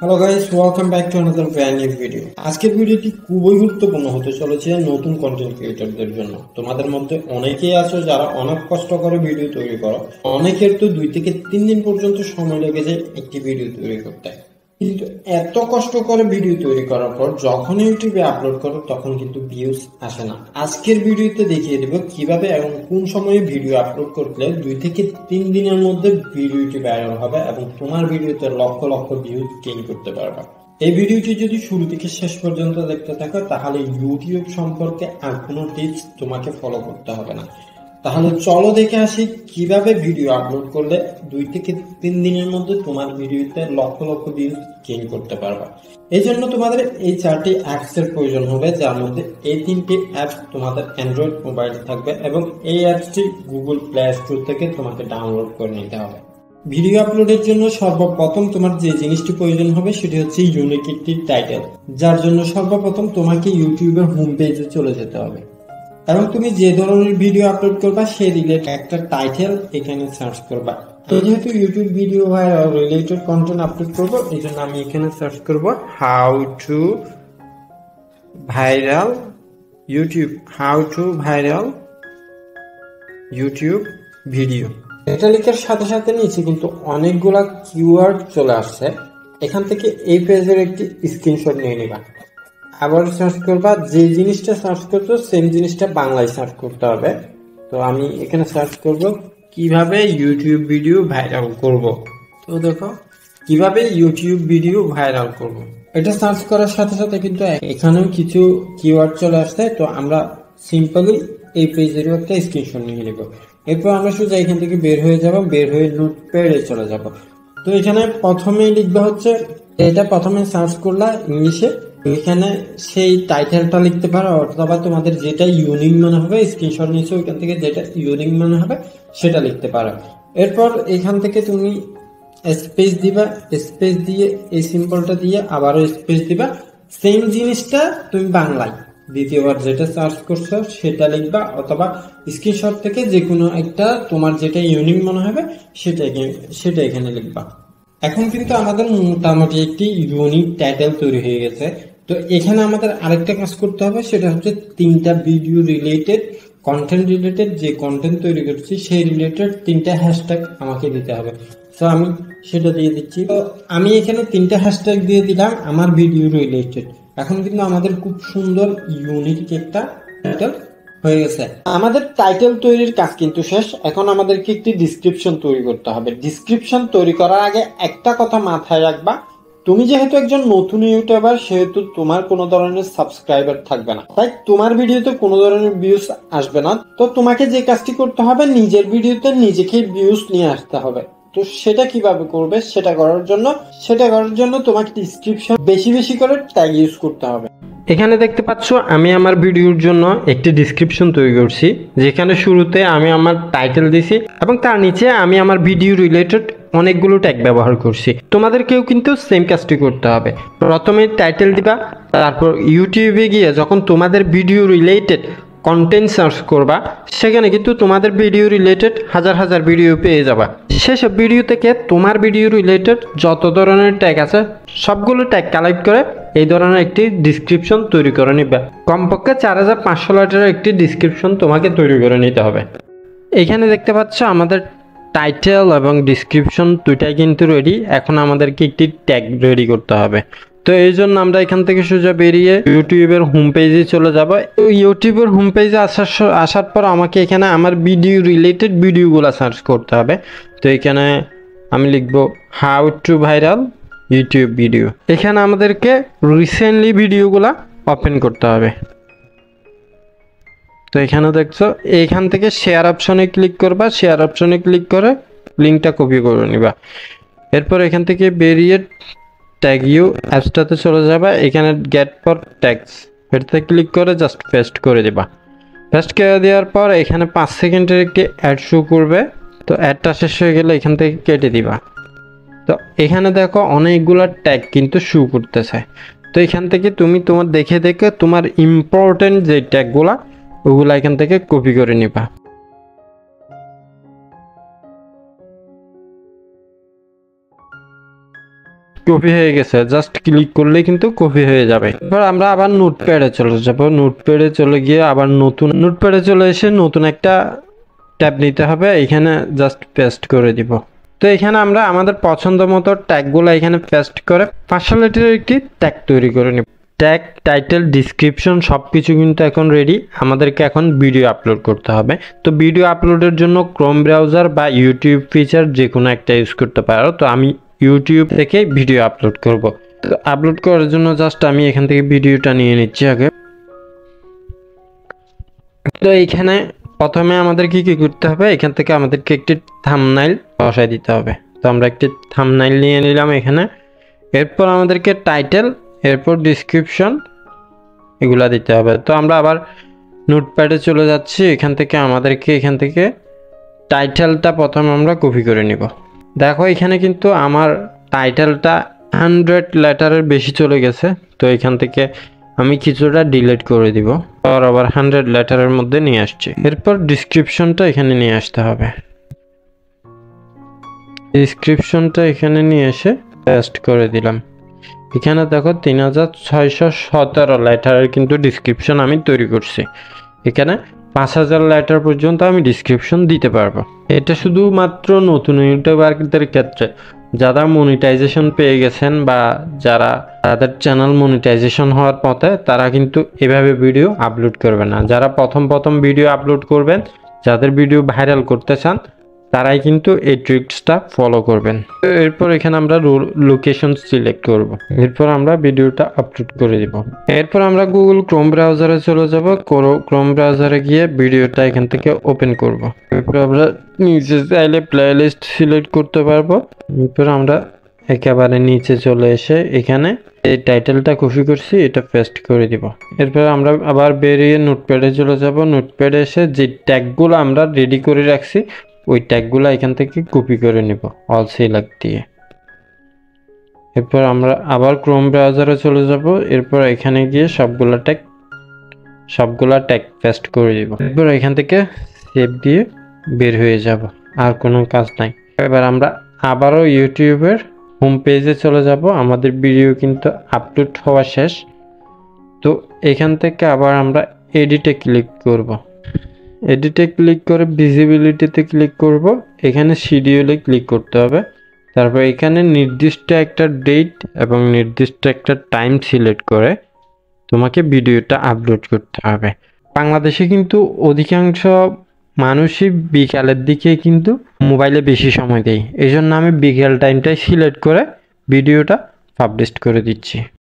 Hello guys, welcome back to another brand new video. আজকের ভিডিওটি খুবই গুরুত্বপূর্ণ হতে চলেছে নতুন কন্টেন্ট ক্রিয়েটরদের জন্য। তোমাদের মধ্যে অনেকেই আছো যারা অনেক কষ্ট করে ভিডিও তৈরি করো। অনেকের তো 2 থেকে 3 দিন পর্যন্ত সময় লেগে যায় একটি ভিডিও তৈরি করতে। কিন্তু এত কষ্ট করে ভিডিও তৈরি করার পর যখন ইউটিউবে আপলোড করো তখন কিন্তু ভিউজ আসে না। আজকের ভিডিওতে দেখিয়ে দেব কিভাবে এবং কোন সময়ে ভিডিও আপলোড করলে 2 থেকে 3 দিনের মধ্যে ভিডিওটি ভাইরাল হবে এবং তোমার ভিডিওতে লক্ষ লক্ষ ভিউজ গেইন করতে পারবে। এই ভিডিওটি যদি শুরু থেকে শেষ পর্যন্ত দেখতে থাকো তাহলে ইউটিউব সম্পর্কে আর কোনো টিপস তোমাকে ফলো করতে হবে না। তাহলে চলো দেখে আসি কিভাবে ভিডিও আপলোড করলে 2 থেকে 3 দিনের মধ্যে তোমার ভিডিওতে লক্ষ লক্ষ ভিউজ গেইন করতে পারবা। এই জন্য তোমাদের এই 4টি অ্যাপস এর প্রয়োজন হবে, যার মধ্যে এই 3টি অ্যাপস তোমাদের অ্যান্ড্রয়েড মোবাইল থাকবে এবং এই অ্যাপসটি গুগল প্লে স্টোর থেকে তোমাকে ডাউনলোড করে নিতে হবে। ভিডিও আপলোডের জন্য সর্বপ্রথম তোমার যে জিনিসটি প্রয়োজন হবে সেটি হচ্ছে ইউনিক একটি টাইটেল, যার জন্য সর্বপ্রথম তোমাকে ইউটিউবের হোম পেজে চলে যেতে হবে এবং তুমি যে ধরনের ভিডিও আপলোড করবা সেই রিলেটেড একটা টাইটেল এখানে সার্চ করবা। তো যেহেতু YouTube video related content upload করবো, এই জন্য আমি এখানে সার্চ করবো how to viral YouTube video. এটা লেখার সাথে সাথে নিচে কিন্তু অনেকগুলা কিওয়ার্ড চলে আসছে। এখান থেকে এই পেজের একটি স্ক্রিনশট নিয়ে নিবা। আবার সার্চ করবা, যে জিনিসটা সার্চ করছো সেম জিনিসটা বাংলায় সার্চ করতে হবে। তো আমি এখানে সার্চ করব কিভাবে ইউটিউব ভিডিও ভাইরাল করব। তো দেখো কিভাবে ইউটিউব ভিডিও ভাইরাল করব, এটা সার্চ করার সাথে সাথে কিন্তু এখানেও কিছু কিওয়ার্ড চলে আসছে। তো আমরা সিম্পলি এই পেজেরও একটা স্ক্রিনশট নিয়ে নেব। এরপর আমরা সোজা এখান থেকে বের হয়ে যাব, বের হয়ে নোটপ্যাডে চলে যাব। তো এখানে প্রথমেই লিখবা হচ্ছে, এটা প্রথমে সার্চ করলা ইংলিশে, এখানে সেই টাইটেলটা লিখতে পারো অথবা তোমাদের যেটা ইউনিক মনে হবে স্ক্রিনশট নিয়েছো ওইখান থেকে যেটা ইউনিক মনে হবে সেটা লিখতে পারো। এরপর এখান থেকে তুমি স্পেস দিবা, স্পেস দিয়ে এই সিম্বলটা দিয়ে আবারও স্পেস দিবা। সেম জিনিসটা তুমি বাংলায় দ্বিতীয়বার যেটা সার্চ করছো সেটা লিখবা অথবা স্ক্রিনশট থেকে যে কোনো একটা তোমার যেটা ইউনিক মনে হবে সেটা এখানে লিখবা। এখন কিন্তু আমাদের মোটামুটি একটি ইউনিক টাইটেল তৈরি হয়ে গেছে। তো এখানে আমাদের আরেকটা কাজ করতে হবে, সেটা হচ্ছে 3টা ভিডিও রিলেটেড কন্টেন্ট রিলেটেড যে কন্টেন্ট তৈরি করছি সেই রিলেটেড 3টা হ্যাশট্যাগ আমাকে দিতে হবে। তো আমি সেটা দিয়ে দিচ্ছি। তো আমি এখানে 3টা হ্যাশট্যাগ দিয়ে দিলাম আমার ভিডিও রিলেটেড। এখন কিন্তু আমাদের খুব সুন্দর ইউনিক একটা টাইটেল হয়ে গেছে। আমাদের টাইটেল তৈরির কাজ কিন্তু শেষ। এখন আমাদেরকে একটি ডিসক্রিপশন তৈরি করতে হবে। ডিসক্রিপশন তৈরি করার আগে একটা কথা মাথায় রাখবা, তুমি যেহেতু একজন নতুন ইউটিউবার সেহেতু তোমার কোনো ধরনের সাবস্ক্রাইবার থাকবে না, তাই তোমার ভিডিওতে কোনো ধরনের ভিউজ আসবে না। তো তোমাকে যে কাজটি করতে হবে, নিজের ভিডিওতে নিজেকে ভিউজ নিয়ে আসতে হবে। তো সেটা কিভাবে করবে, সেটা করার জন্য তোমাকে ডিসক্রিপশন বেশি বেশি করে ট্যাগ ইউজ করতে হবে। এখানে দেখতে পাচ্ছ আমি আমার ভিডিওর জন্য একটি ডিসক্রিপশন তৈরি করছি, যেখানে শুরুতে আমি আমার টাইটেল দিছি এবং তার নিচে আমি আমার ভিডিও রিলেটেড অনেকগুলো ট্যাগ ব্যবহার করছি। তোমাদেরকেও কিন্তু সেম কাজটি করতে হবে। প্রথমে টাইটেল দিবা, তারপর ইউটিউবে গিয়ে যখন তোমাদের ভিডিও রিলেটেড কন্টেন্ট সার্চ করবা সেখানে কিন্তু তোমাদের ভিডিও রিলেটেড হাজার হাজার ভিডিও পেয়ে যাবা। সেসব ভিডিও থেকে তোমার ভিডিও রিলেটেড যত ধরনের ট্যাগ আছে সবগুলো ট্যাগ কালেক্ট করে এই ধরনের একটি ডিসক্রিপশন তৈরি করে নিবে। কমপক্ষে 4500 লেটারের একটি ডিসক্রিপশন তোমাকে তৈরি করে নিতে হবে। এখানে দেখতে পাচ্ছ আমাদের টাইটেল এবং ডিসক্রিপশন দুইটাই কিন্তু রেডি। এখন আমাদেরকে একটি ট্যাগ রেডি করতে হবে। তো এই জন্য আমরা এখান থেকে সোজা বেরিয়ে ইউটিউবের হোম পেজে চলে যাব। ইউটিউবের হোম পেজে আসার পর আমাকে এখানে আমার ভিডিও রিলেটেড ভিডিওগুলো সার্চ করতে হবে। তো এখানে আমি লিখবো how to viral YouTube video. এখানে আমাদেরকে রিসেন্টলি ভিডিওগুলা ওপেন করতে হবে। তো এখানে দেখছো এখান থেকে শেয়ার অপশনে ক্লিক করবা, শেয়ার অপশনে ক্লিক করে লিঙ্কটা কপি করে নিবা। এরপর এখান থেকে বেরিয়ে ট্যাগ ইউ অ্যাপসটাতে চলে যাবা। এখানে গেট ফর ট্যাগস এটাতে ক্লিক করে জাস্ট পেস্ট করে দিবা। পেস্ট করে দেওয়ার পর এখানে 5 সেকেন্ডের একটি অ্যাড শো করবে। তো অ্যাডটা শেষ হয়ে গেলে এখান থেকে কেটে দিবা। তো এখানে দেখো অনেকগুলো ট্যাগ কিন্তু শো করতেছে। তো এখান থেকে তুমি তোমার দেখে তোমার ইম্পর্টেন্ট যে ট্যাগগুলা ওগুলা এখান থেকে কপি করে নিবা। কপি হয়ে গেছে, জাস্ট ক্লিক করলেই কিন্তু কপি হয়ে যাবে। এবার আমরা আবার নোটপ্যাডে চলে যাব, নোটপ্যাডে চলে গিয়ে আবার নতুন নোটপ্যাডে চলে এসে নতুন একটা ট্যাব নিতে হবে, এখানে জাস্ট পেস্ট করে দিব। তো এখানে আমরা আমাদের পছন্দ মতো ট্যাগগুলো এখানে পেস্ট করে 500 লেটারের একটি ট্যাগ তৈরি করে নিব। ট্যাগ, টাইটেল, ডিসক্রিপশন সব কিছু কিন্তু এখন রেডি। আমাদেরকে এখন ভিডিও আপলোড করতে হবে। তো ভিডিও আপলোডের জন্য ক্রোম ব্রাউজার বা ইউটিউব ফিচার যে কোনো একটা ইউজ করতে পারো। তো আমি ইউটিউব থেকে ভিডিও আপলোড করব। তো আপলোড করার জন্য জাস্ট আমি এখান থেকে ভিডিওটা নিয়ে নিচ্ছি আগে। তো এইখানে প্রথমে আমাদের কি করতে হবে, এখান থেকে আমাদেরকে একটি থাম্বনেইল বসাই দিতে হবে। তো আমরা একটি থাম্বনেইল নিয়ে নিলাম এখানে। এরপর আমাদেরকে টাইটেল, এরপর ডিসক্রিপশন এগুলা দিতে হবে। তো আমরা আবার নোটপ্যাডে চলে যাচ্ছি, এখান থেকে টাইটেলটা প্রথমে আমরা কপি করে নিব। দেখো এখানে কিন্তু আমার টাইটেলটা 100 লেটারের বেশি চলে গেছে। তো এখান থেকে আমি কিছুটা ডিলিট করে দিব, আর আবার 100 লেটারের মধ্যে নিয়ে আসছি। এরপর ডিসক্রিপশনটা এখানে নিয়ে আসতে হবে। ডিসক্রিপশনটা এখানে নিয়ে এসে পেস্ট করে দিলাম। এখানে দেখো 3617 লেটারের কিন্তু ডিসক্রিপশন আমি তৈরি করছি। এখানে 5000 লেটার পর্যন্ত আমি ডিসক্রিপশন দিতে পারবো। এটা শুধুমাত্র নতুন ইউটিউবারদের ক্ষেত্রে, যারা মনিটাইজেশন পেয়ে গেছেন বা যারা তাদের চ্যানেল মনিটাইজেশন হওয়ার পথে, তারা কিন্তু এভাবে ভিডিও আপলোড করবে না। যারা প্রথম ভিডিও আপলোড করবেন, যাদের ভিডিও ভাইরাল করতে চান, তারাই কিন্তু এই ট্রিক্সটা ফলো করবেন। এরপর এখানে আমরা লোকেশন সিলেক্ট করব। এরপর আমরা ভিডিওটা আপলোড করে দিব। এরপর আমরা গুগল ক্রোম ব্রাউজারে চলে যাব। ক্রোম ব্রাউজারে গিয়ে ভিডিওটা এখান থেকে ওপেন করব। এরপর আমরা নিচে চাইলে প্লেলিস্ট সিলেক্ট করতে পারবো। এরপর আমরা একেবারে নিচে চলে এসে এখানে এই টাইটেলটা কপি করছি, এটা পেস্ট করে দিব। এরপর আমরা আবার বেরিয়ে নোটপ্যাডে চলে যাব। নোটপ্যাডে এসে যে ট্যাগগুলো আমরা রেডি করে রাখছি, ওই ট্যাগগুলো এখান থেকে কপি করে নিব অল সিলেক্ট দিয়ে। এরপর আমরা আবার ক্রোম ব্রাউজারে চলে যাব। এরপর এখানে গিয়ে সবগুলা ট্যাগ পেস্ট করে দিব। এরপর এখান থেকে সেভ দিয়ে বের হয়ে যাব, আর কোনো কাজ নাই। এবার আমরা আবারও ইউটিউবের হোম পেজে চলে যাব। আমাদের ভিডিও কিন্তু আপলোড হওয়া শেষ। তো এখান থেকে আবার আমরা এডিটে ক্লিক করব। এডিটে ক্লিক করে ভিজিবিলিটিতে ক্লিক করব। এখানে শিডিউলে ক্লিক করতে হবে। তারপর এখানে নির্দিষ্ট একটা ডেট এবং নির্দিষ্ট একটা টাইম সিলেক্ট করে তোমাকে ভিডিওটা আপলোড করতে হবে। বাংলাদেশে কিন্তু অধিকাংশ মানুষই বিকালের দিকে কিন্তু মোবাইলে বেশি সময় দেয়। এই জন্য আমি বিকেল টাইমটাই সিলেক্ট করে ভিডিওটা পাবলিশ করে দিচ্ছি।